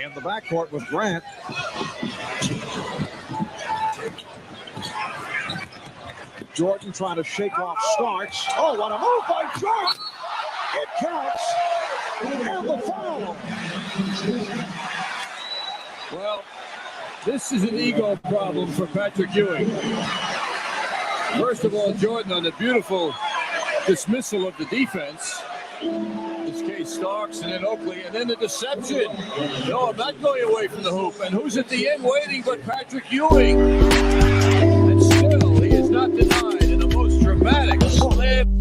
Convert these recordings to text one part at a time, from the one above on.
in the backcourt with Durant. Jordan trying to shake off Starks. Oh, what a move by Jordan! It counts, and the foul. Well, this is an ego problem for Patrick Ewing. First of all, Jordan on the beautiful dismissal of the defense. In this case, Starks and then Oakley, and then the deception. No, I'm not going away from the hoop. And who's at the end waiting but Patrick Ewing? And still, he is not denied in the most dramatic slam.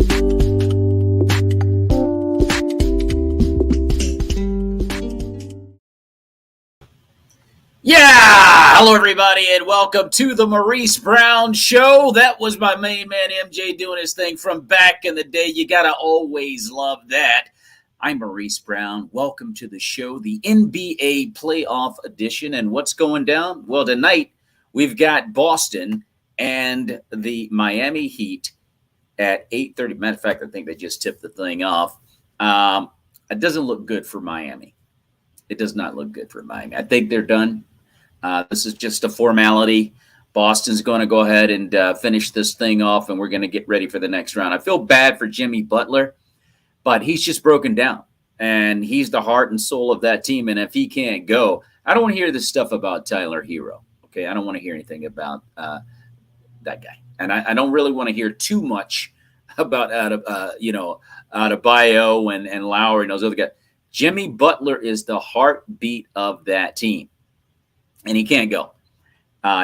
Yeah! Hello, everybody, and welcome to the Maurice Brown Show. That was my main man, MJ, doing his thing from back in the day. You got to always love that. I'm Maurice Brown. Welcome to the show, the NBA playoff edition. And what's going down? Well, tonight we've got Boston and the Miami Heat at 8:30. Matter of fact, I think they just tipped the thing off. It doesn't look good for Miami. It does not look good for Miami. I think they're done. This is just a formality. Boston's going to go ahead and finish this thing off, and we're going to get ready for the next round. I feel bad for Jimmy Butler, but he's just broken down, and he's the heart and soul of that team. And if he can't go, I don't want to hear this stuff about Tyler Hero. Okay, I don't want to hear anything about that guy, and I don't really want to hear too much about Adebayo and Lowry and those other guys. Jimmy Butler is the heartbeat of that team, and he can't go.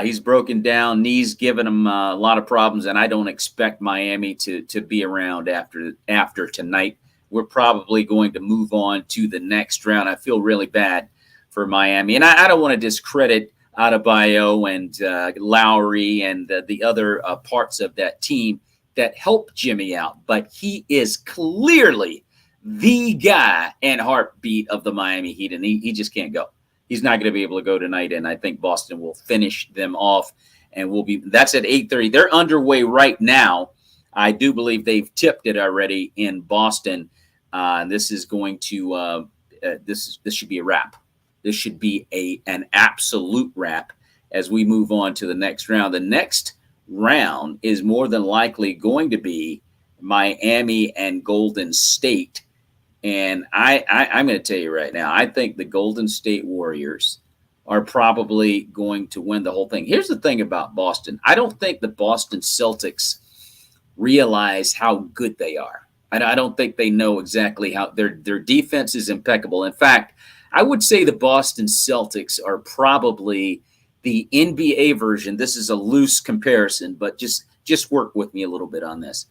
He's broken down, knees giving him a lot of problems, and I don't expect Miami to be around after tonight. We're probably going to move on to the next round. I feel really bad for Miami, and I don't want to discredit Adebayo and Lowry and the other parts of that team that help Jimmy out, but he is clearly the guy and heartbeat of the Miami Heat, and he just can't go. He's not going to be able to go tonight, and I think Boston will finish them off, and that's at 8:30. They're underway right now. I do believe they've tipped it already in Boston. This is going to this should be a wrap. This should be an absolute wrap as we move on to the next round. The next round is more than likely going to be Miami and Golden State. And I'm going to tell you right now, I think the Golden State Warriors are probably going to win the whole thing. Here's the thing about Boston. I don't think the Boston Celtics realize how good they are. I don't think they know exactly how their defense is impeccable. In fact, I would say the Boston Celtics are probably the NBA version. This is a loose comparison, but just work with me a little bit on this.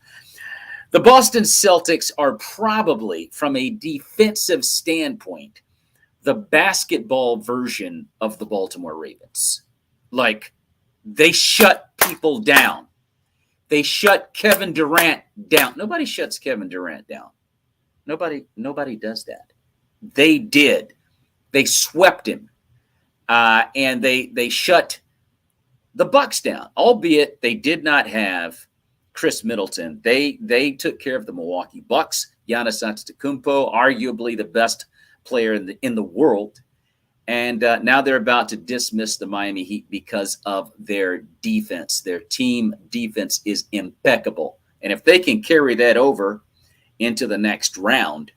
The Boston Celtics are probably, from a defensive standpoint, the basketball version of the Baltimore Ravens. Like, they shut people down. They shut Kevin Durant down. Nobody shuts Kevin Durant down. Nobody does that. They did. They swept him. And they shut the Bucks down, albeit they did not have Chris Middleton. They took care of the Milwaukee Bucks. Giannis Antetokounmpo, arguably the best player in the world, and now they're about to dismiss the Miami Heat because of their defense. Their team defense is impeccable, and if they can carry that over into the next round,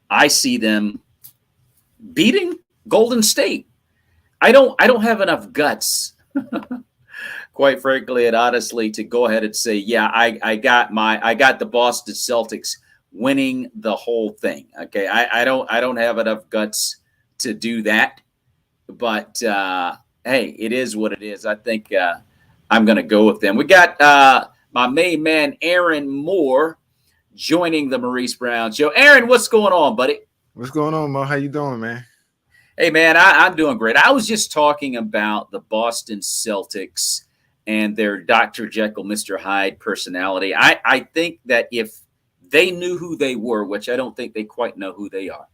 I see them beating Golden State. I don't have enough guts. Quite frankly and honestly, to go ahead and say, yeah, I got the Boston Celtics winning the whole thing. Okay, I don't have enough guts to do that, but hey, it is what it is. I think I'm going to go with them. We got my main man Aaron Moore joining the Maurice Brown Show. Aaron, what's going on, buddy? What's going on, Mo? How you doing, man? Hey, man, I'm doing great. I was just talking about the Boston Celtics and their Dr. Jekyll, Mr. Hyde personality. I think that if they knew who they were, which I don't think they quite know who they are,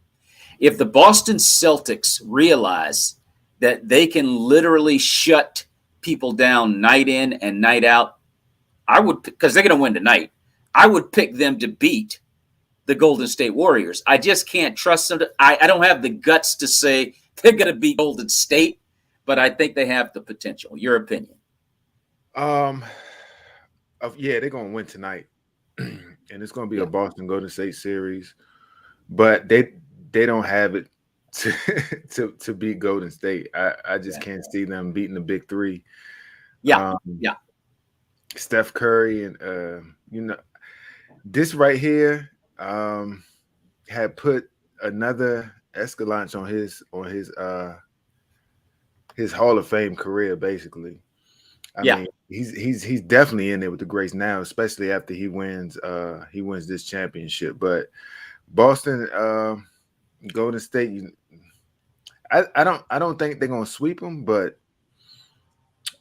if the Boston Celtics realize that they can literally shut people down night in and night out, I would, because they're going to win tonight, I would pick them to beat the Golden State Warriors. I just can't trust them. I don't have the guts to say they're going to beat Golden State, but I think they have the potential. Your opinion? Yeah, they're gonna win tonight, and it's gonna be a Boston Golden State series, but they don't have it to beat Golden State. I just can't see them beating the big three. Steph Curry and this right here had put another escalante on his Hall of Fame career, basically. I mean, he's definitely in there with the greats now, especially after he wins this championship. But Boston, Golden State, I don't think they're gonna sweep them, but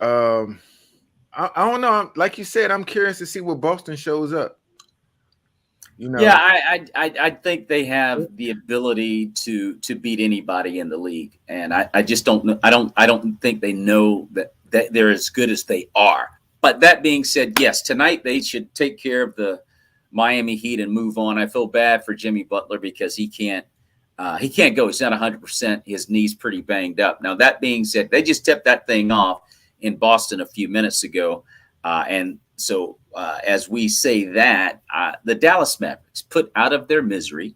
I don't know. Like you said, I'm curious to see what Boston shows up. Yeah, I think they have the ability to beat anybody in the league, and I just don't know. I don't think they know that they're as good as they are. But that being said, yes, tonight they should take care of the Miami Heat and move on. I feel bad for Jimmy Butler because he can't go. He's not 100%. His knee's pretty banged up. Now, that being said, they just tipped that thing off in Boston a few minutes ago. And so as we say that, the Dallas Mavericks put out of their misery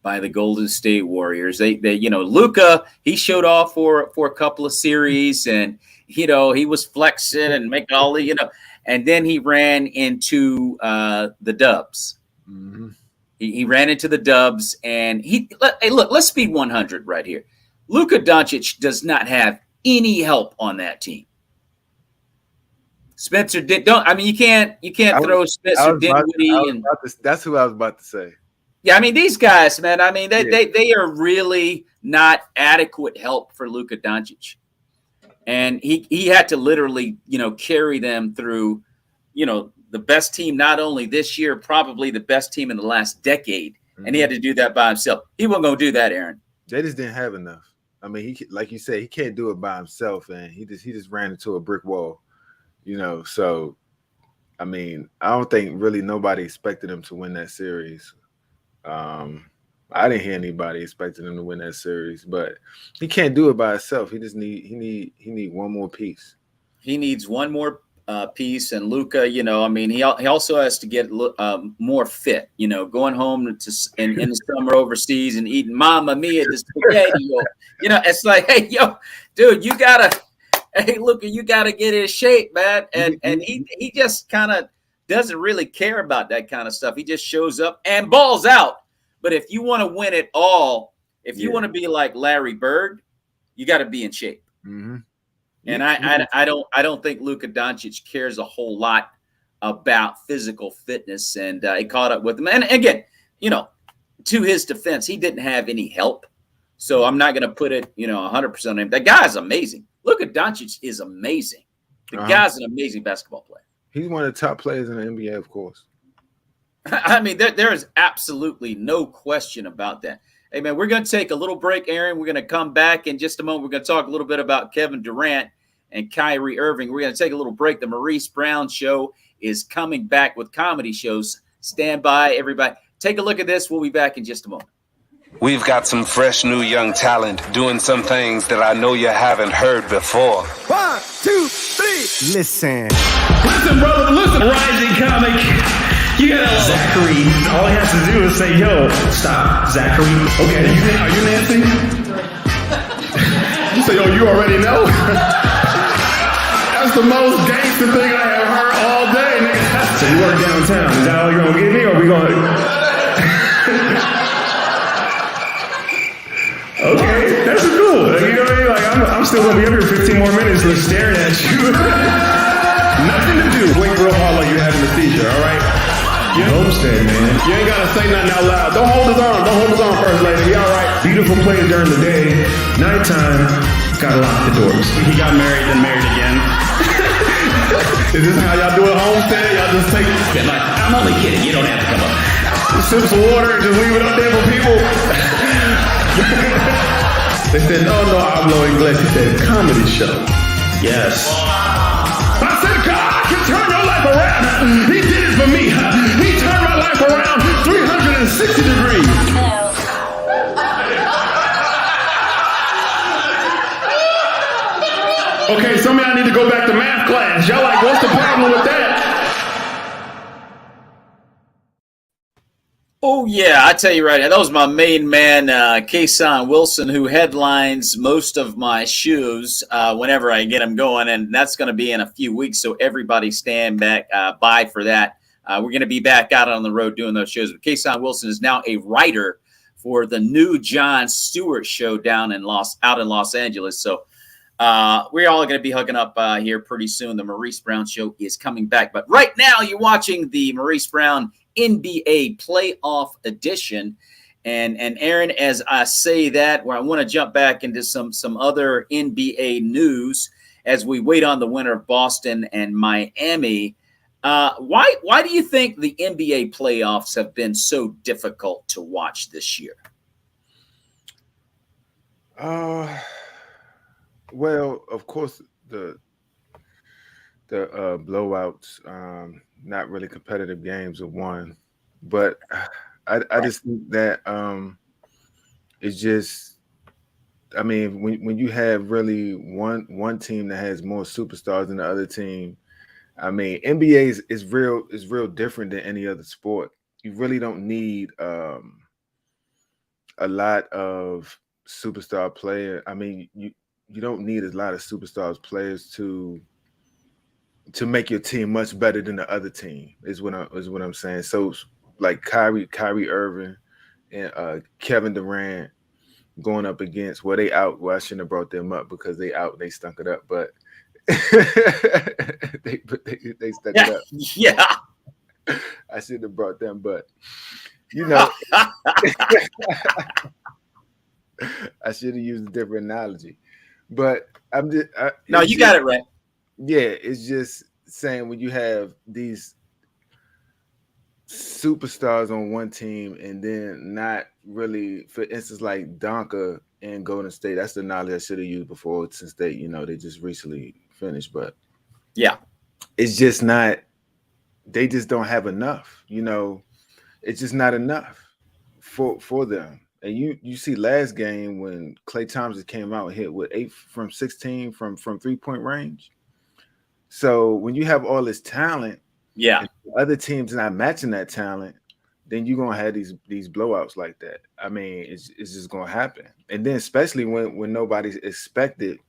by the Golden State Warriors. They Luka, he showed off for a couple of series, and he was flexing and making all the and then he ran into the Dubs. Mm-hmm. He ran into the Dubs, and let's be 100 right here. Luka Doncic does not have any help on that team. Spencer you can't throw Spencer Dinwiddie that's who I was about to say. Yeah, I mean, these guys, man, I mean, they are really not adequate help for Luka Doncic. And he had to literally, carry them through, the best team not only this year, probably the best team in the last decade. Mm-hmm. And he had to do that by himself. He wasn't going to do that, Aaron. They just didn't have enough. I mean, like you said, he can't do it by himself, and he just ran into a brick wall, So, I mean, I don't think really nobody expected him to win that series. I didn't hear anybody expecting him to win that series, but he can't do it by himself. He need one more piece. He needs one more piece, and Luka, he also has to get more fit. Going home in the summer overseas and eating Mamma Mia the spaghetti. It's like, hey, dude, you gotta get in shape, man. And he just kind of doesn't really care about that kind of stuff. He just shows up and balls out. But if you want to win it all, if you want to be like Larry Bird, you got to be in shape. Mm-hmm. And I don't think Luka Doncic cares a whole lot about physical fitness, and he caught up with him. And again, to his defense, he didn't have any help. So I'm not going to put it, 100% on him. That guy's amazing. Luka Doncic is amazing. The guy's an amazing basketball player. He's one of the top players in the NBA, of course. I mean, there is absolutely no question about that. Hey, man, we're going to take a little break, Aaron. We're going to come back in just a moment. We're going to talk a little bit about Kevin Durant and Kyrie Irving. We're going to take a little break. The Maurice Brown Show is coming back with comedy shows. Stand by, everybody. Take a look at this. We'll be back in just a moment. We've got some fresh new young talent doing some things that I know you haven't heard before. 1, 2, 3. Listen, brother, listen. Rising comic. You got Zachary. All he has to do is say, yo, stop, Zachary. Okay, are you Nancy? You say, yo, you already know? That's the most gangster thing I have heard all day, nigga. So you work downtown. Is that all you're going to give me, or we going to... Okay, that's cool. You know what I mean? Like, I'm still going to be up here 15 more minutes just staring at you. Nothing to do. Wait real hard like you're having a seizure, all right? You homestead, man. You ain't gotta say nothing out loud. Don't hold his arm first, lady. Be all right. Beautiful place during the day. Nighttime, gotta lock the doors. He got married, then married again. Is this how y'all do it homestead? Y'all just take... Yeah, like, I'm only kidding. You don't have to come up. Sip some water and just leave it up there for people. They said, no hablo inglés. He said, comedy show. Yes. I said, God can turn your life around. He did it for me. He turned my life around 360 degrees. Okay, some of y'all need to go back to math class. Y'all like, what's the problem with that? Oh, yeah, I tell you right now, that was my main man, Kason Wilson, who headlines most of my shows whenever I get them going, and that's going to be in a few weeks, so everybody stand back by for that. We're going to be back out on the road doing those shows. But Kason Wilson is now a writer for the new Jon Stewart show out in Los Angeles, so we're all going to be hooking up here pretty soon. The Maurice Brown Show is coming back, but right now you're watching the Maurice Brown NBA Playoff Edition. And Aaron, as I say that, where I want to jump back into some other NBA news as we wait on the winner of Boston and Miami. Why do you think the NBA playoffs have been so difficult to watch this year? Well, of course, the blowouts, not really competitive games are one, but I just think that it's just, I mean, when you have really one team that has more superstars than the other team, I mean, NBA is real different than any other sport. You really don't need a lot of superstar player. I mean, you don't need a lot of superstars players to make your team much better than the other team is what I'm saying. So like Kyrie Irving and Kevin Durant going up against, well, they out. Well, I shouldn't have brought them up because they out. They stunk it up, but they stuck it up. Yeah. I shouldn't have brought them, but you know, I should have used a different analogy. But I'm just no, you got it right. Yeah, it's just saying when you have these superstars on one team and then not really, for instance, like Donka and Golden State. That's the analogy I should have used before, since they just recently finished. But yeah, it's just not. They just don't have enough. It's just not enough for them. And you see last game when Klay Thompson came out and hit with 8 from 16 from 3-point range. So when you have all this talent, yeah, and other teams not matching that talent, then you're gonna have these blowouts like that. I mean, it's just gonna happen. And then especially when nobody's expected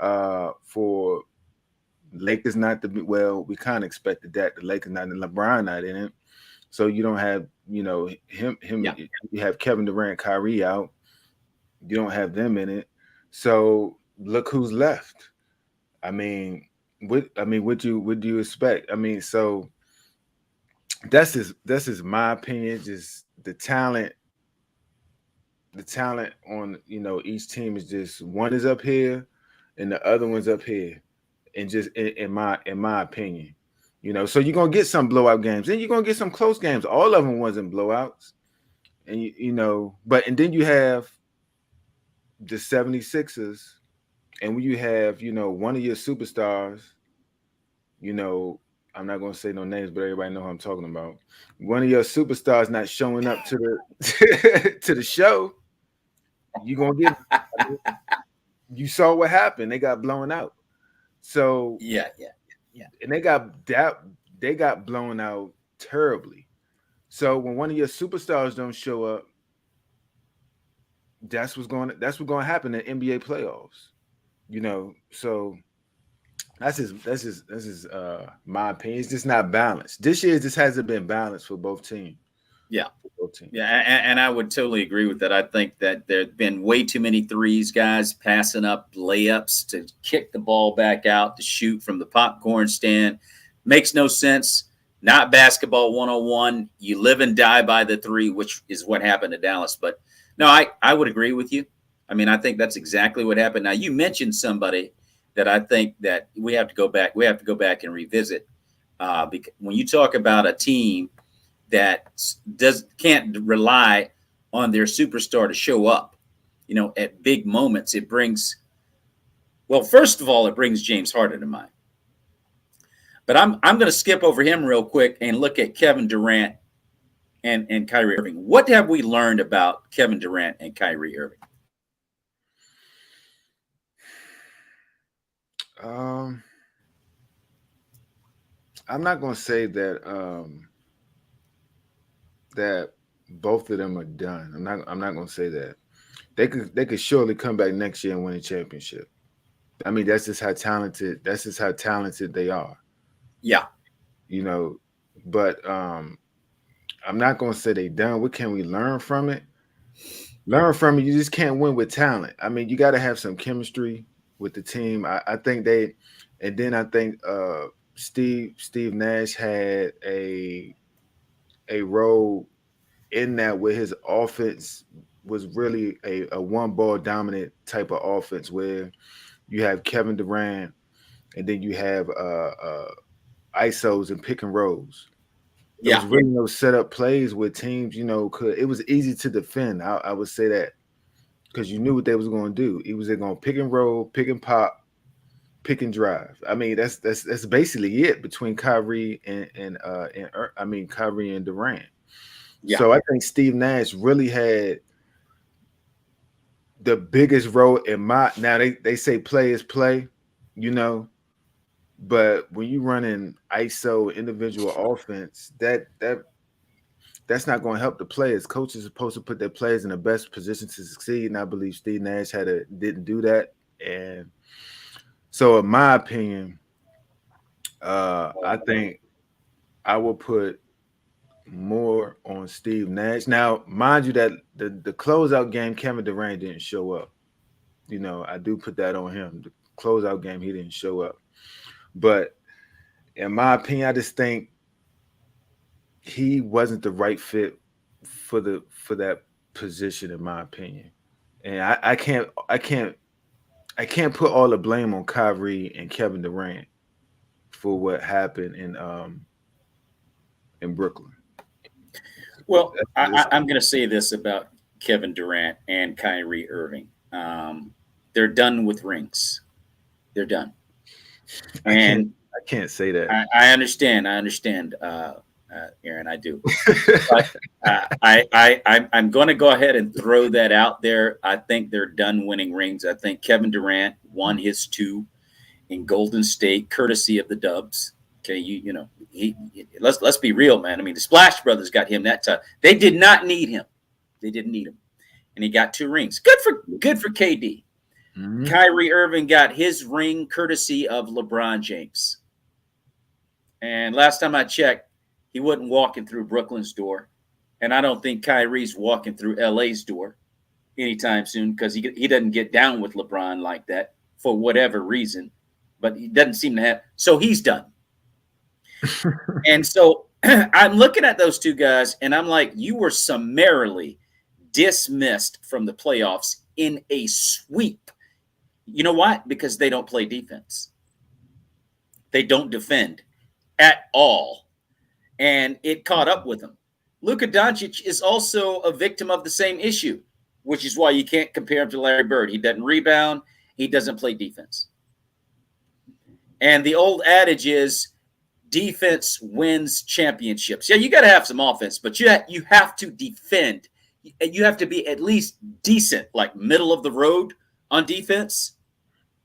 for Lakers not to be, well, we kind of expected that the Lakers not, and LeBron not in it. So you don't have, him. Yeah. You have Kevin Durant, Kyrie out. You don't have them in it. So look who's left. I mean, what do you expect? I mean, so that's just my opinion. Just the talent on each team is just, one is up here and the other one's up here, and just in my opinion. So you're gonna get some blowout games, and you're gonna get some close games. All of them wasn't blowouts, and and then you have the 76ers, and when you have one of your superstars, I'm not gonna say no names, but everybody know who I'm talking about. One of your superstars not showing up to the to the show, you're gonna get. You saw what happened. They got blown out. So yeah. And they got blown out terribly. So when one of your superstars don't show up, that's what's going to happen in NBA playoffs. So that's just my opinion. It's just not balanced. This year just hasn't been balanced for both teams. Yeah. Yeah, and I would totally agree with that. I think that there have been way too many threes, guys passing up layups to kick the ball back out to shoot from the popcorn stand. Makes no sense. Not basketball 101. You live and die by the three, which is what happened to Dallas. But no, I would agree with you. I mean, I think that's exactly what happened. Now, you mentioned somebody that I think that we have to go back and revisit. Because when you talk about a team that can't rely on their superstar to show up, at big moments, it brings, well, first of all, it brings James Harden to mind. But I'm going to skip over him real quick and look at Kevin Durant and Kyrie Irving. What have we learned about Kevin Durant and Kyrie Irving? I'm not gonna say that that both of them are done. I'm not gonna say that. They could surely come back next year and win a championship. I mean, that's just how talented they are. Yeah. You know, but I'm not gonna say they done. What can we learn from it? Learn from it. You just can't win with talent. I mean, you got to have some chemistry with the team. I think they, and then I think Steve Nash had a role in that where his offense was really a one ball dominant type of offense where you have Kevin Durant and then you have ISOs and pick and rolls. There was really no setup plays with teams, you know, it was easy to defend. I would say that because you knew what they was going to do. It was going to pick and roll, pick and pop, pick and drive. I mean, that's basically it between Kyrie and Kyrie and Durant. Yeah. So I think Steve Nash really had the biggest role in now they say play is play, you know. But when you run in ISO individual offense, that's not going to help the players. Coaches are supposed to put their players in the best position to succeed, and I believe Steve Nash didn't do that. And so, in my opinion, I think I will put more on Steve Nash. Now, mind you, that the closeout game, Kevin Durant didn't show up. You know, I do put that on him. The closeout game, he didn't show up. But in my opinion, I just think he wasn't the right fit for that position, in my opinion. And I can't put all the blame on Kyrie and Kevin Durant for what happened in Brooklyn. Well, I'm going to say this about Kevin Durant and Kyrie Irving. They're done with rings. They're done. And I can't say that. I understand, Aaron. I do. But I'm going to go ahead and throw that out there. I think they're done winning rings. I think Kevin Durant won his 2 in Golden State, courtesy of the Dubs. Okay, you know, let's be real, man. I mean, the Splash Brothers got him that time. They did not need him. They didn't need him, and he got 2 rings. Good for KD. Mm-hmm. Kyrie Irving got his ring courtesy of LeBron James. And last time I checked, he wasn't walking through Brooklyn's door. And I don't think Kyrie's walking through LA's door anytime soon because he doesn't get down with LeBron like that for whatever reason. But he doesn't seem to have. So he's done. And so I'm looking at those 2 guys, and I'm like, you were summarily dismissed from the playoffs in a sweep. You know why? Because they don't play defense. They don't defend at all. And it caught up with them. Luka Doncic is also a victim of the same issue, which is why you can't compare him to Larry Bird. He doesn't rebound. He doesn't play defense. And the old adage is defense wins championships. Yeah, you got to have some offense, but you have to defend. You have to be at least decent, like middle of the road on defense.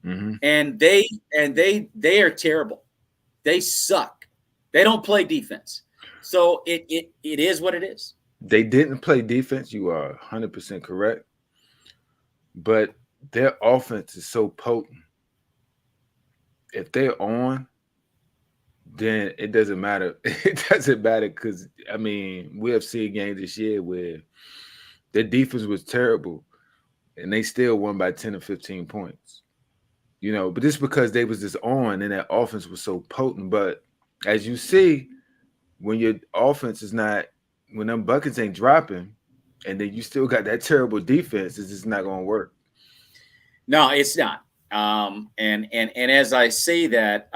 Mm-hmm. And they are terrible. They suck. They don't play defense. So it is what it is. They didn't play defense. You are 100% correct. But their offense is so potent. If they're on, then it doesn't matter. It doesn't matter because, I mean, we have seen games this year where their defense was terrible and they still won by 10 or 15 points. You know, but just because they was just on and that offense was so potent. But as you see, when your offense is not, when them buckets ain't dropping and then you still got that terrible defense, it's just not going to work. No, it's not. And as I say that,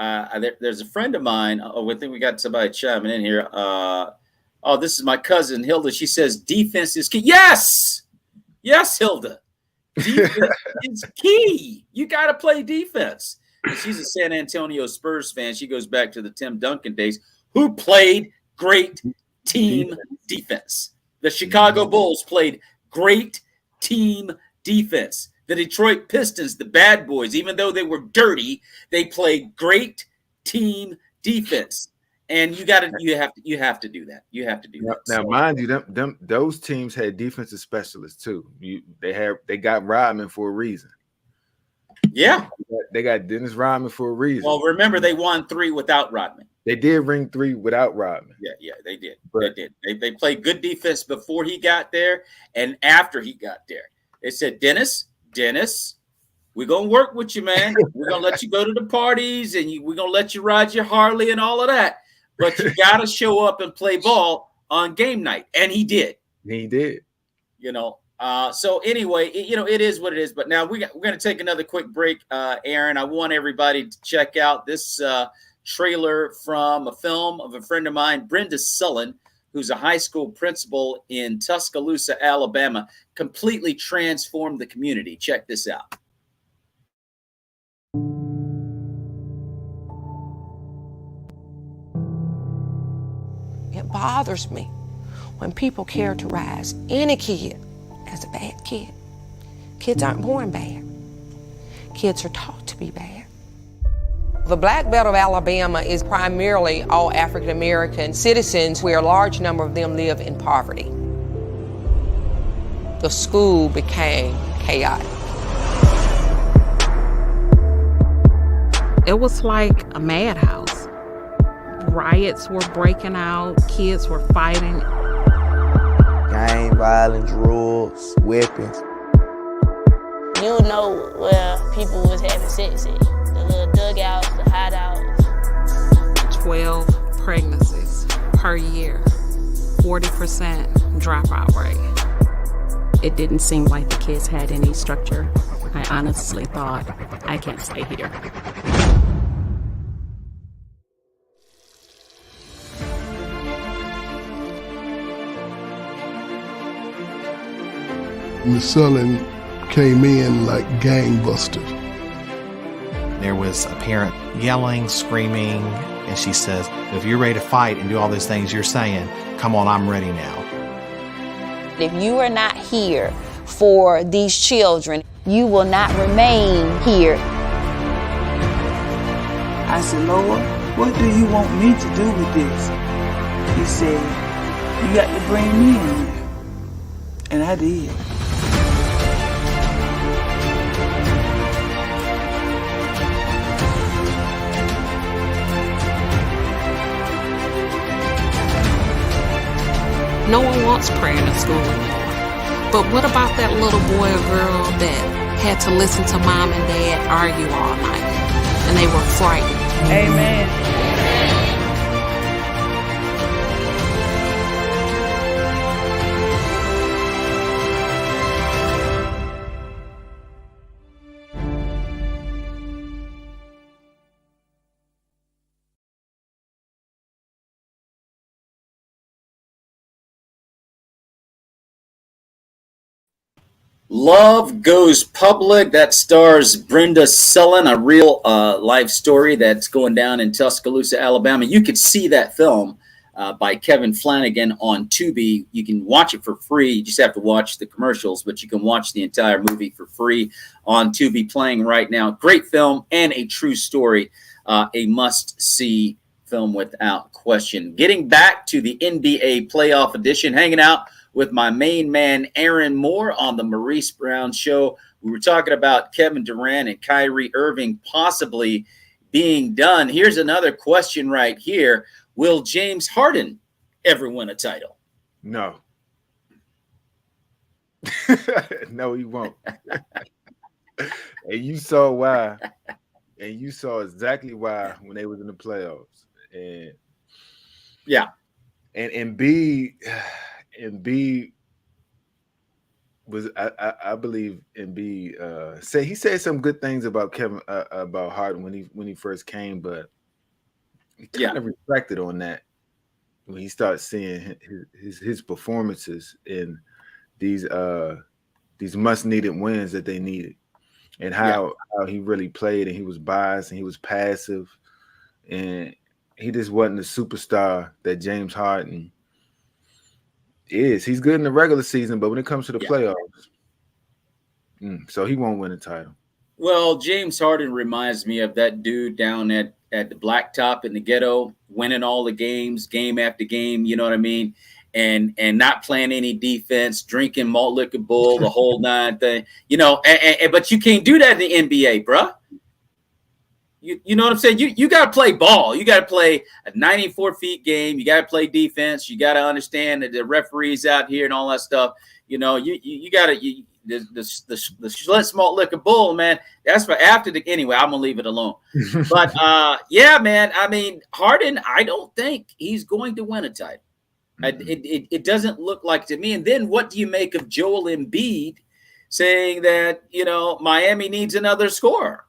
there's a friend of mine. I think we got somebody chiming in here. This is my cousin Hilda. She says defense is key. Yes, Hilda. Defense is key. You got to play defense. And she's a San Antonio Spurs fan. She goes back to the Tim Duncan days, who played great team defense. The Chicago Bulls played great team defense. The Detroit Pistons, the bad boys, even though they were dirty, they played great team defense. And you have to do that. You have to do that. Now, mind you, those teams had defensive specialists too. They got Rodman for a reason. Yeah, they got Dennis Rodman for a reason. Well, remember they won 3 without Rodman. They did ring 3 without Rodman. Yeah, they did. They did. They played good defense before he got there and after he got there. They said, Dennis, we're gonna work with you, man. We're gonna let you go to the parties and we're gonna let you ride your Harley and all of that. But you gotta show up and play ball on game night. And he did. He did. So anyway, it is what it is. But now we're going to take another quick break, Aaron. I want everybody to check out this trailer from a film of a friend of mine, Brenda Sullen, who's a high school principal in Tuscaloosa, Alabama, completely transformed the community. Check this out. It bothers me when people characterize any kid as a bad kid. Kids aren't born bad. Kids are taught to be bad. The Black Belt of Alabama is primarily all African American citizens, where a large number of them live in poverty. The school became chaotic. It was like a madhouse. Riots were breaking out, kids were fighting. Gang violence, drugs, weapons. You would know where people was having sex at. The little dugouts, the hideouts. 12 pregnancies per year, 40% dropout rate. It didn't seem like the kids had any structure. I honestly thought, I can't stay here. Miss Sullen came in like gangbusters. There was a parent yelling, screaming, and she says, if you're ready to fight and do all those things you're saying, come on, I'm ready now. If you are not here for these children, you will not remain here. I said, Lord, what do you want me to do with this? He said, you got to bring me in there. And I did. No one wants praying in school anymore. But what about that little boy or girl that had to listen to mom and dad argue all night and they were frightened? Amen. Love Goes Public. That stars Brenda Sullen, a real life story that's going down in Tuscaloosa, Alabama. You could see that film by Kevin Flanagan on Tubi. You can watch it for free. You just have to watch the commercials, but you can watch the entire movie for free on Tubi, playing right now. Great film and a true story. A must-see film without question. Getting back to the NBA playoff edition, hanging out with my main man, Aaron Moore, on the Maurice Brown Show. We were talking about Kevin Durant and Kyrie Irving possibly being done. Here's another question right here. Will James Harden ever win a title? No. No, he won't. And you saw why. And you saw exactly why when they was in the playoffs. And yeah. And Embiid was, I believe Embiid he said some good things about about Harden when he first came, but he kind of reflected on that when he started seeing his performances in these much needed wins that they needed, and how he really played, and he was biased and he was passive, and he just wasn't the superstar that James Harden is. He's good in the regular season, but when it comes to the playoffs, So he won't win a title. Well, James Harden reminds me of that dude down at the blacktop in the ghetto, winning all the games, game after game. You know what I mean? And not playing any defense, drinking malt liquor bull, the whole nine thing. You know, but you can't do that in the NBA, bruh. You know what I'm saying? You got to play ball. You got to play a 94-feet game. You got to play defense. You got to understand that the referees out here and all that stuff. You know, you got to the Schlitz malt liquor bull, man. That's for after the anyway. I'm gonna leave it alone. But yeah, man. I mean, Harden. I don't think he's going to win a title. It doesn't look like to me. And then what do you make of Joel Embiid saying that Miami needs another scorer?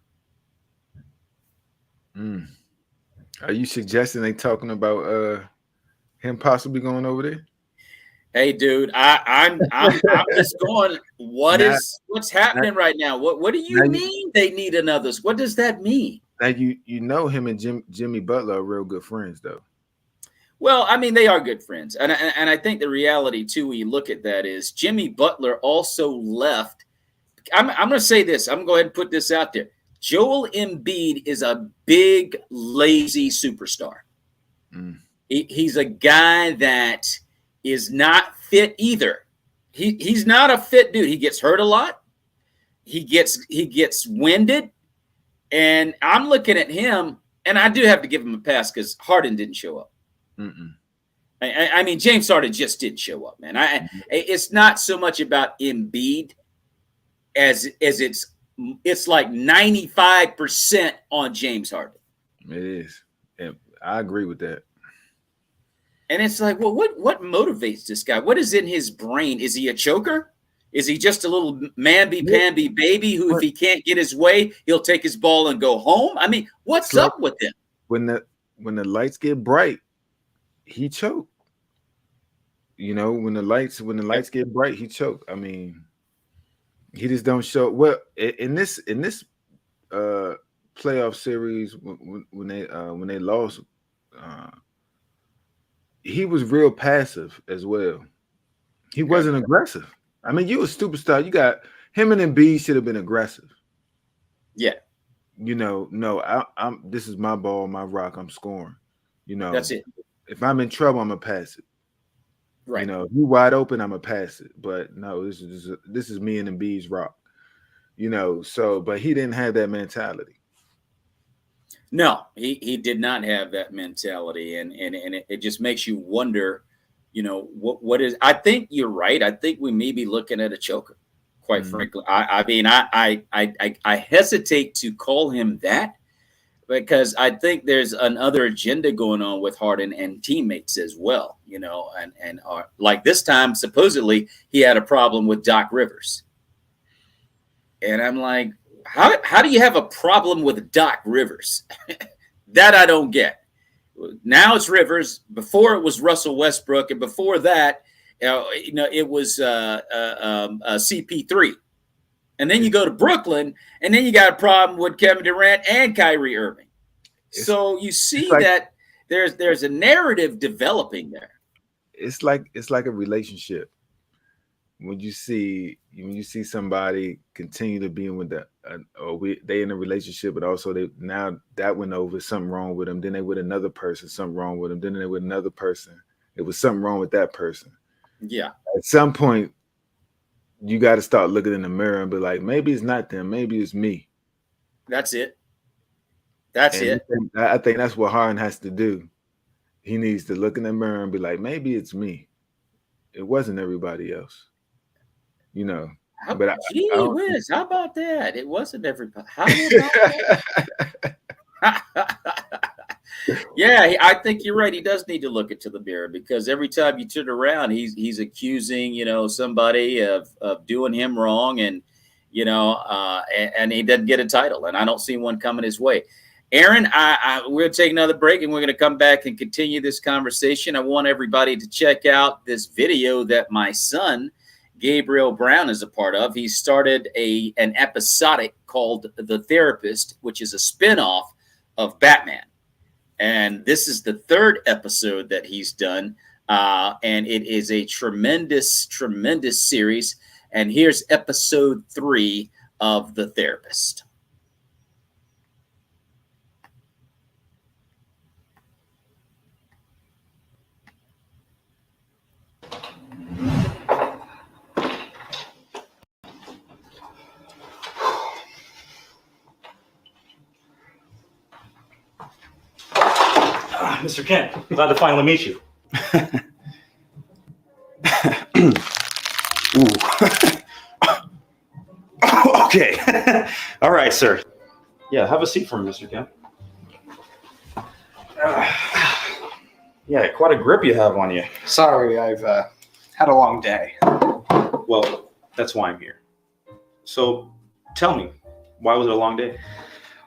Are you suggesting they talking about him possibly going over there? Hey, dude, I'm just going. What's happening right now? What do you mean they need another? What does that mean? Now you know him and Jimmy Butler are real good friends, though. Well, I mean, they are good friends, and I think the reality too, when you look at that, is Jimmy Butler also left. I'm going to say this. I'm going to go ahead and put this out there. Joel Embiid is a big, lazy superstar. He's a guy that is not fit either. He's not a fit dude. He gets hurt a lot. He gets winded. And I'm looking at him, and I do have to give him a pass because Harden didn't show up. I mean, James Harden just didn't show up, man. It's not so much about Embiid as it's like 95% on James Harden. It is. Yeah, I agree with that. And it's like, well, what motivates this guy? What is in his brain? Is he a choker? Is he just a little mamby-pamby baby who, if he can't get his way, he'll take his ball and go home? I mean, what's up with him? When the lights get bright, he choke. You know, when the lights get bright, he choke. I mean, he just don't show. Well, in this playoff series when they lost, he was real passive as well. He wasn't aggressive. I mean, you a superstar. You got him and Embiid should have been aggressive. Yeah. You know, no, I'm this is my ball, my rock. I'm scoring. You know, that's it. If I'm in trouble, I'm gonna pass it. Right. You know, if you wide open, I'm gonna pass it. But no, this is me and Embiid's rock. You know, so but he didn't have that mentality. No, he did not have that mentality, and it just makes you wonder, you know, what is. I think you're right. I think we may be looking at a choker. Quite frankly, I mean, I hesitate to call him that because I think there's another agenda going on with Harden and teammates as well. You know, and like this time, supposedly he had a problem with Doc Rivers, and I'm like, how do you have a problem with Doc Rivers? That I don't get. Now it's Rivers. Before it was Russell Westbrook, and before that, it was CP3. And then you go to Brooklyn, and then you got a problem with Kevin Durant and Kyrie Irving. So you see that there's a narrative developing there. It's like a relationship. When you see somebody continue to be with they in a relationship, but also they now that went over, something wrong with them. Then they with another person, something wrong with them. Then they with another person, it was something wrong with that person. Yeah. At some point, you got to start looking in the mirror and be like, maybe it's not them, maybe it's me. That's it. That's it. I think that's what Harden has to do. He needs to look in the mirror and be like, maybe it's me. It wasn't everybody else. You know, but gee whiz, how about that? It wasn't everybody. How about that? Yeah, I think you're right. He does need to look into the mirror because every time you turn around, he's accusing somebody of doing him wrong, and and he doesn't get a title, and I don't see one coming his way. Aaron, we're going to take another break, and we're going to come back and continue this conversation. I want everybody to check out this video that my son Gabriel Brown is a part of. He started an episodic called The Therapist, which is a spinoff of Batman. And this is the third episode that he's done. And it is a tremendous, tremendous series. And here's episode 3 of The Therapist. Mr. Kent, glad to finally meet you. Ooh. Okay. All right, sir. Yeah, have a seat for me, Mr. Kent. Yeah, quite a grip you have on you. Sorry, I've had a long day. Well, that's why I'm here. So, tell me, why was it a long day?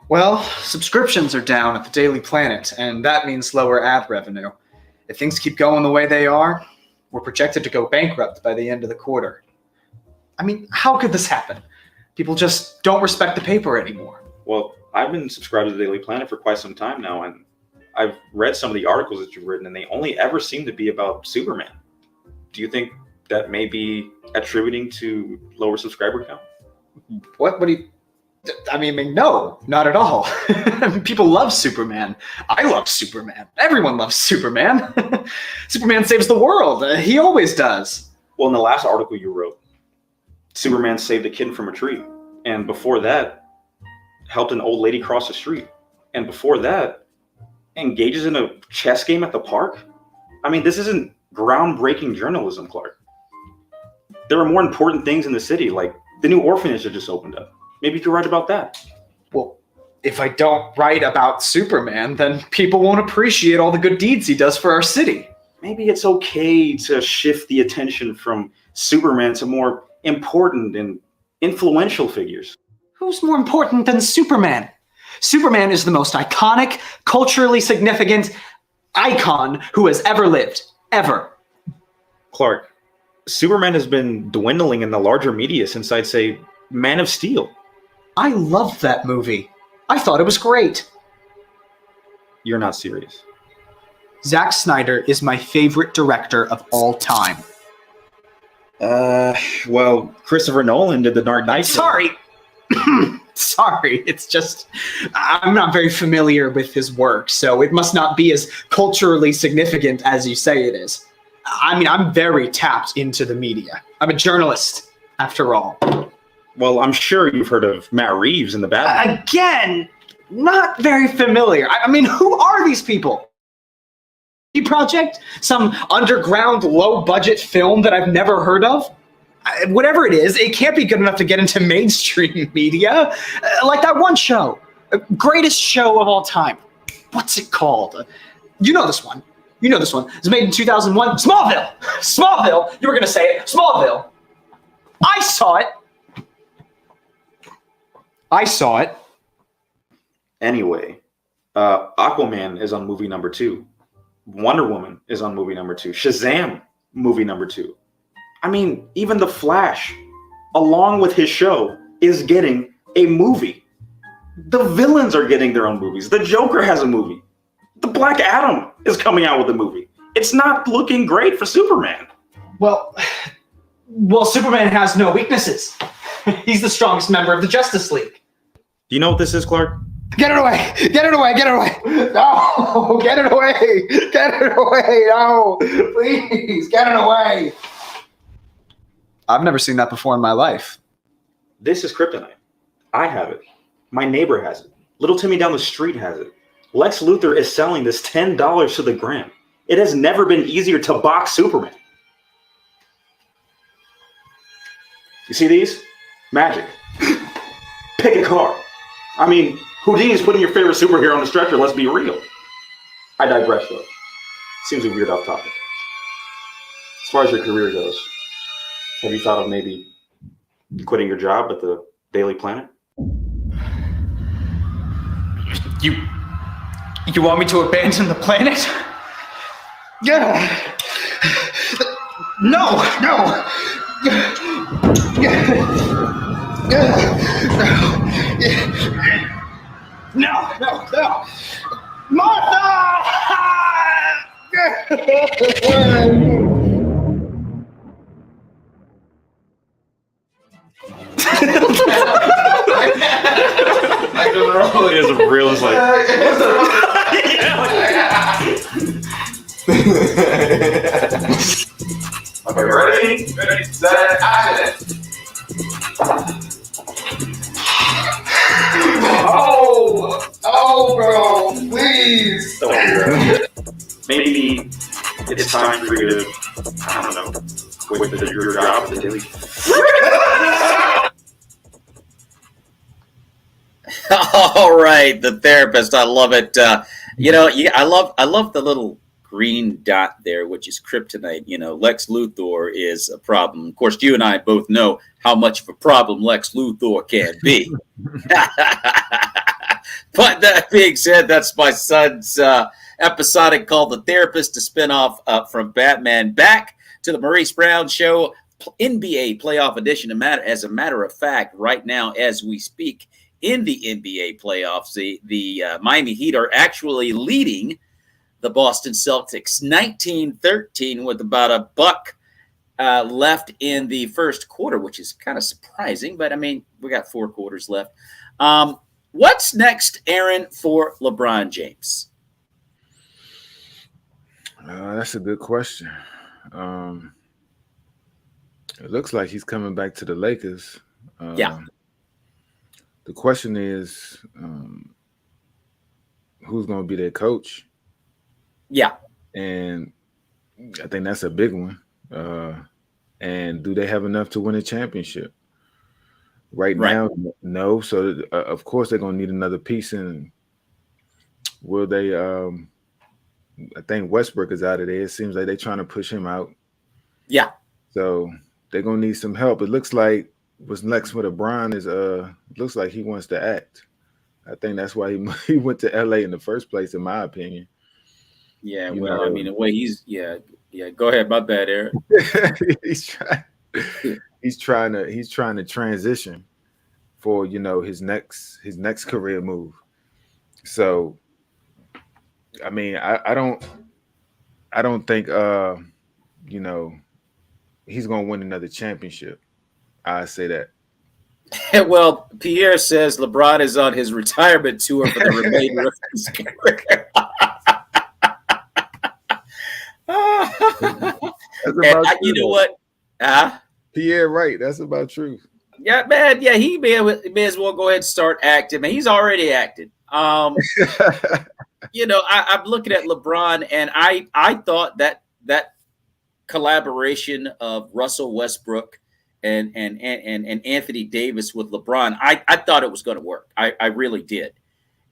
Well, subscriptions are down at the Daily Planet, and that means lower ad revenue. If things keep going the way they are, we're projected to go bankrupt by the end of the quarter. I mean, how could this happen? People just don't respect the paper anymore. Well, I've been subscribed to the Daily Planet for quite some time now, and I've read some of the articles that you've written, and they only ever seem to be about Superman. Do you think that may be attributing to lower subscriber count? What do you... I mean, no, not at all. People love Superman. I love Superman. Everyone loves Superman. Superman saves the world. He always does. Well, in the last article you wrote, Superman saved a kid from a tree. And before that, helped an old lady cross the street. And before that, engages in a chess game at the park. I mean, this isn't groundbreaking journalism, Clark. There are more important things in the city, like the new orphanage that just opened up. Maybe you could write about that. Well, if I don't write about Superman, then people won't appreciate all the good deeds he does for our city. Maybe it's okay to shift the attention from Superman to more important and influential figures. Who's more important than Superman? Superman is the most iconic, culturally significant icon who has ever lived. Ever. Clark, Superman has been dwindling in the larger media since, I'd say, Man of Steel. I loved that movie. I thought it was great. You're not serious. Zack Snyder is my favorite director of all time. Well, Christopher Nolan did The Dark Knight. Sorry. Sorry, it's just, I'm not very familiar with his work, so it must not be as culturally significant as you say it is. I mean, I'm very tapped into the media. I'm a journalist, after all. Well, I'm sure you've heard of Matt Reeves in the Batman. Again, not very familiar. I mean, who are these people? Project? Some underground, low-budget film that I've never heard of? Whatever it is, it can't be good enough to get into mainstream media. Like that one show. Greatest show of all time. What's it called? You know this one. You know this one. It was made in 2001. Smallville! Smallville! You were going to say it. Smallville. I saw it. I saw it. Anyway, Aquaman is on movie number 2. Wonder Woman is on movie number 2. Shazam, movie number 2. I mean, even The Flash, along with his show, is getting a movie. The villains are getting their own movies. The Joker has a movie. The Black Adam is coming out with a movie. It's not looking great for Superman. Well, Superman has no weaknesses. He's the strongest member of the Justice League. Do you know what this is, Clark? Get it away! Get it away! Get it away! No! Get it away! Get it away! No! Please, get it away! I've never seen that before in my life. This is kryptonite. I have it. My neighbor has it. Little Timmy down the street has it. Lex Luthor is selling this $10 to the gram. It has never been easier to box Superman. You see these? Magic. Pick a card. I mean, Houdini's putting your favorite superhero on the stretcher, let's be real. I digress, though. Seems a weird off topic. As far as your career goes, have you thought of maybe quitting your job at the Daily Planet? You want me to abandon the planet? Yeah. No. No. Martha! Like the role is real. It's like. Okay, ready? Set, action. Oh, bro, please. Maybe it's time for you to, I don't know, quit your job at the Daily. All right, the therapist. I love it. I love the little green dot there, which is kryptonite. Lex Luthor is a problem. Of course, you and I both know how much of a problem Lex Luthor can be. But that being said, that's my son's episodic called The Therapist, a spinoff from Batman. Back to the Maurice Brown Show, NBA playoff edition. As a matter of fact, right now, as we speak, in the NBA playoffs, the Miami Heat are actually leading the Boston Celtics 19-13 with about a buck left in the first quarter, which is kind of surprising. But, I mean, we got 4 quarters left. What's next, Aaron, for LeBron James? That's a good question. It looks like he's coming back to the Lakers. Yeah. The question is, who's going to be their coach? Yeah. And I think that's a big one. And do they have enough to win a championship? Right now, no. So, of course, they're going to need another piece. And will they I think Westbrook is out of there. It seems like they're trying to push him out. Yeah. So they're going to need some help. It looks like what's next for LeBron is looks like he wants to act. I think that's why he went to LA in the first place, in my opinion. Yeah, I mean, the way he's go ahead, my bad, Aaron. he's trying to transition for his next career move. So I mean, I don't think he's gonna win another championship. I say that. Well, Pierre says LeBron is on his retirement tour for the remainder of his career. You know what? Pierre, right? That's about true. Yeah, man. Yeah, he may as well go ahead and start acting. Man, he's already acted. I'm looking at LeBron, and I thought that collaboration of Russell Westbrook and Anthony Davis with LeBron, I thought it was going to work. I really did.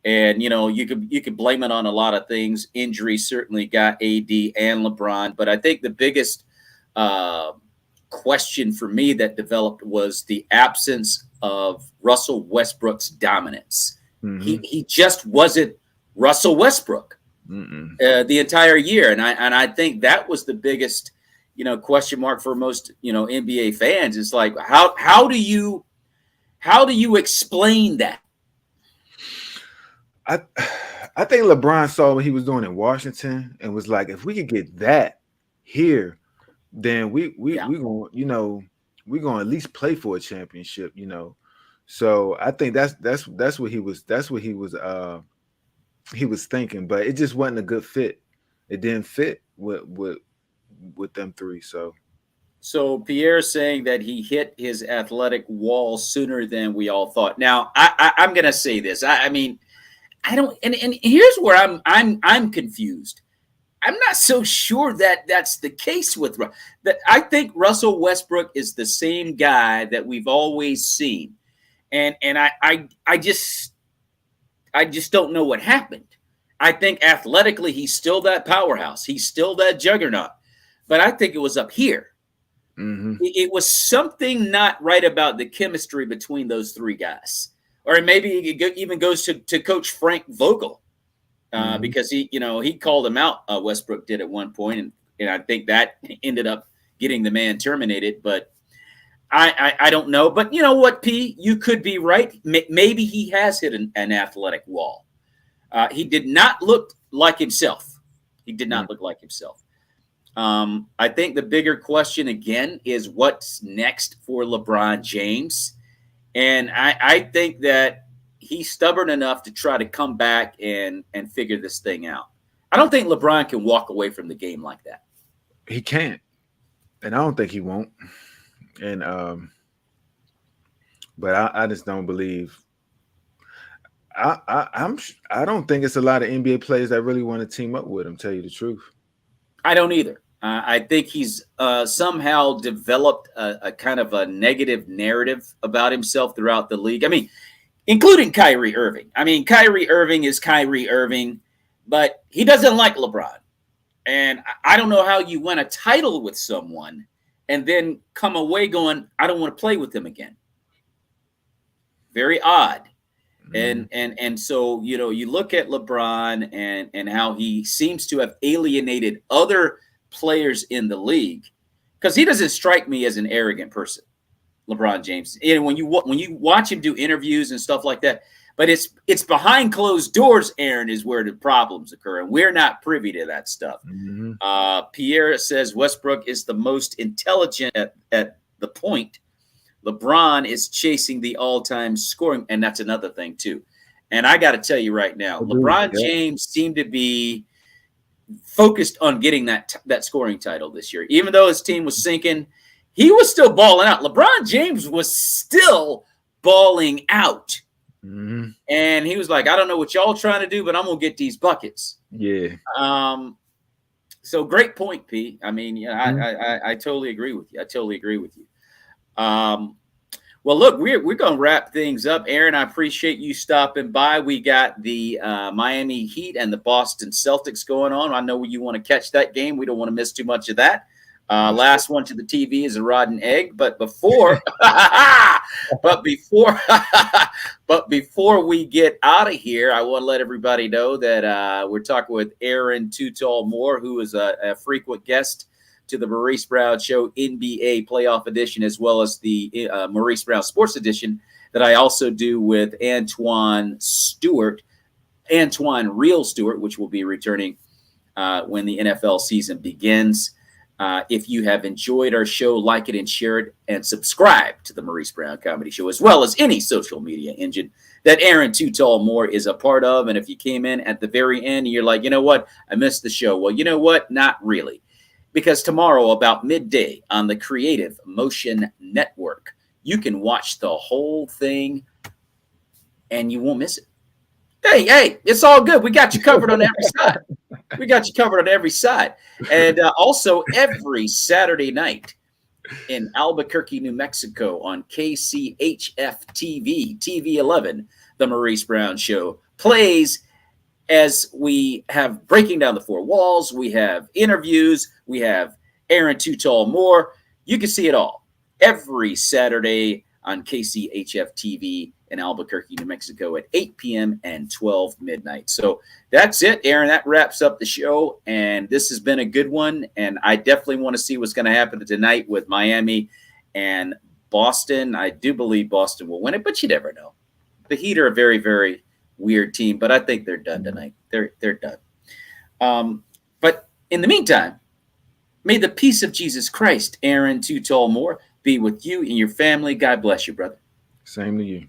And you could blame it on a lot of things. Injury certainly got AD and LeBron, but I think the biggest question for me that developed was the absence of Russell Westbrook's dominance. Mm-hmm. He just wasn't Russell Westbrook the entire year, and I think that was the biggest question mark for most NBA fans. It's like how do you explain that? I think LeBron saw what he was doing in Washington and was like, if we could get that here, then we gonna at least play for a championship, So I think that's what he was thinking, but it just wasn't a good fit. It didn't fit with them three. So Pierre's saying that he hit his athletic wall sooner than we all thought. Now I'm gonna say this. I mean, I don't, and here's where I'm confused. I'm not so sure that that's the case with that. I think Russell Westbrook is the same guy that we've always seen, and I just don't know what happened. I think athletically he's still that powerhouse. He's still that juggernaut, but I think it was up here. Mm-hmm. It was something not right about the chemistry between those three guys. Or maybe it even goes to Coach Frank Vogel because he called him out. Westbrook did at one point, and I think that ended up getting the man terminated. But I don't know. But you know what, P? You could be right. Maybe he has hit an athletic wall. He did not look like himself. I think the bigger question again is what's next for LeBron James. And I think that he's stubborn enough to try to come back and figure this thing out. I don't think LeBron can walk away from the game like that. He can't. And I don't think he won't. And but I just don't believe. I don't think it's a lot of NBA players that really want to team up with him. Tell you the truth, I don't either. I think he's somehow developed a kind of a negative narrative about himself throughout the league. I mean, including Kyrie Irving. I mean, Kyrie Irving is Kyrie Irving, but he doesn't like LeBron. And I don't know how you win a title with someone and then come away going, I don't want to play with them again. Very odd. And so, you know, you look at LeBron and how he seems to have alienated other players in the league, because he doesn't strike me as an arrogant person, LeBron James. And when you watch him do interviews and stuff like that, but it's behind closed doors, Aaron, is where the problems occur, and we're not privy to that stuff. Pierre says Westbrook is the most intelligent at the point. LeBron is chasing the all-time scoring, and that's another thing too. And I got to tell you right now, LeBron James seemed to be focused on getting that scoring title this year. Even though his team was sinking, he was still balling out. LeBron James was still balling out. And he was like, I don't know what y'all trying to do, but I'm going to get these buckets. Yeah. So great point, P. I mean, yeah, I totally agree with you. I totally agree with you. Well, look, we're going to wrap things up. Aaron, I appreciate you stopping by. We got the Miami Heat and the Boston Celtics going on. I know you want to catch that game. We don't want to miss too much of that. Last one to the TV is a rotten egg. But before before we get out of here, I want to let everybody know that we're talking with Aaron Too Tall Moore, who is a frequent guest to the Maurice Brown Show NBA Playoff Edition, as well as the Maurice Brown Sports Edition that I also do with Antoine Real Stewart, which will be returning when the NFL season begins. If you have enjoyed our show, like it and share it, and subscribe to the Maurice Brown Comedy Show, as well as any social media engine that Aaron Too Tall Moore is a part of. And if you came in at the very end and you're like, you know what, I missed the show. Well, you know what? Not really. Because tomorrow about midday on the Creative Motion Network, you can watch the whole thing and you won't miss it. Hey, it's all good. We got you covered on every side. We got you covered on every side. And also every Saturday night in Albuquerque, New Mexico on KCHF TV, TV 11, the Maurice Brown Show plays as we have Breaking Down the Four Walls, we have interviews, we have Aaron Too Tall Moore. You can see it all every Saturday on KCHF TV in Albuquerque, New Mexico at 8 p.m. and 12 midnight. So that's it, Aaron. That wraps up the show, and this has been a good one, and I definitely want to see what's going to happen tonight with Miami and Boston. I do believe Boston will win it, but you never know. The Heat are a very, very weird team, but I think they're done tonight. They're done. But in the meantime, may the peace of Jesus Christ, Aaron Too Tall Moore, be with you and your family. God bless you, brother. Same to you.